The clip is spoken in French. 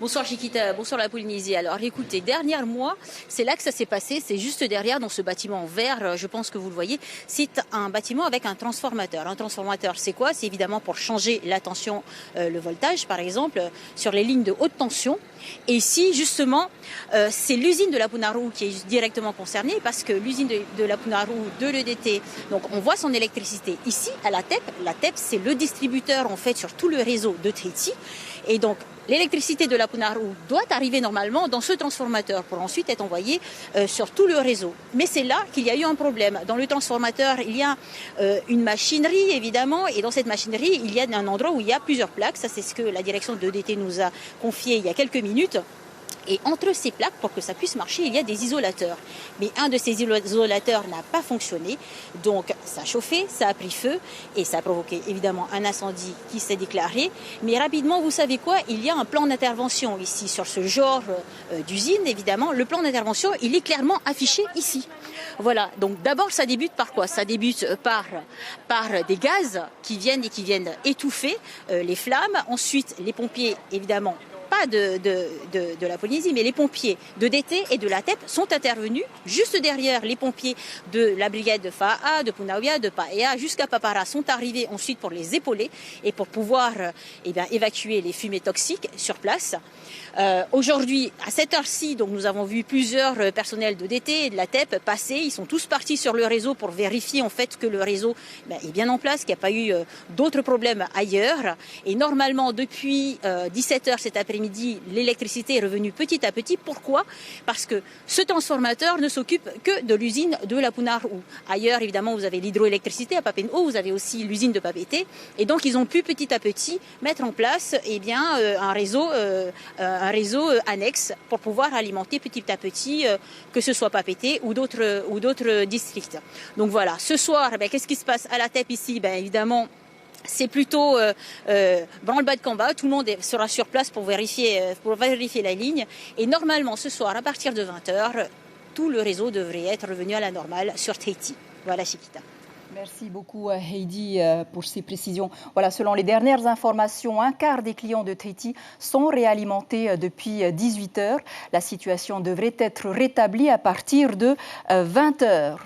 Bonsoir Chiquita, bonsoir la Polynésie. Alors écoutez, dernier mois, c'est là que ça s'est passé, c'est juste derrière dans ce bâtiment vert, je pense que vous le voyez, c'est un bâtiment avec un transformateur. Un transformateur, c'est quoi? C'est évidemment pour changer la tension, le voltage par exemple, sur les lignes de haute tension. Et ici, justement, c'est l'usine de la Punarou qui est directement concernée parce que l'usine de la Punarou, de l'EDT, donc on voit son électricité ici à la TEP. La TEP, c'est le distributeur en fait sur tout le réseau de Tahiti. Et donc, l'électricité de la Punarou doit arriver normalement dans ce transformateur pour ensuite être envoyée sur tout le réseau. Mais c'est là qu'il y a eu un problème. Dans le transformateur, il y a une machinerie, évidemment, et dans cette machinerie, il y a un endroit où il y a plusieurs plaques. Ça, c'est ce que la direction de l'EDT nous a confié il y a quelques minutes. Et entre ces plaques, pour que ça puisse marcher, il y a des isolateurs. Mais un de ces isolateurs n'a pas fonctionné, donc ça a chauffé, ça a pris feu et ça a provoqué évidemment un incendie qui s'est déclaré. Mais rapidement, vous savez quoi? Il y a un plan d'intervention ici sur ce genre d'usine, évidemment. Le plan d'intervention, il est clairement affiché ici. Voilà, donc d'abord ça débute par quoi? Ça débute par des gaz qui viennent étouffer les flammes. Ensuite, les pompiers, évidemment, pas de la Polynésie, mais les pompiers de DT et de la TEP sont intervenus juste derrière les pompiers de la brigade de Fa'a, de Punauia, de Paea, jusqu'à Papara, sont arrivés ensuite pour les épauler et pour pouvoir évacuer les fumées toxiques sur place. Aujourd'hui, à cette heure-ci, donc nous avons vu plusieurs personnels de DT et de la TEP passer. Ils sont tous partis sur le réseau pour vérifier en fait que le réseau est bien en place, qu'il n'y a pas eu d'autres problèmes ailleurs. Et normalement, depuis 17h cet après-midi, l'électricité est revenue petit à petit. Pourquoi? Parce que ce transformateur ne s'occupe que de l'usine de la Punarou. Ailleurs, évidemment, vous avez l'hydroélectricité à Papen'o, vous avez aussi l'usine de Papeete. Et donc, ils ont pu petit à petit mettre en place un réseau annexe pour pouvoir alimenter petit à petit, que ce soit Papeete ou d'autres districts. Donc voilà, ce soir, qu'est-ce qui se passe à la TEP ici? Évidemment, c'est plutôt branle-bas de combat. Tout le monde sera sur place pour vérifier la ligne. Et normalement, ce soir, à partir de 20h, tout le réseau devrait être revenu à la normale sur Tahiti. Voilà, Chiquita. Merci beaucoup Heidi pour ces précisions. Voilà, selon les dernières informations, un quart des clients de Tahiti sont réalimentés depuis 18h. La situation devrait être rétablie à partir de 20h.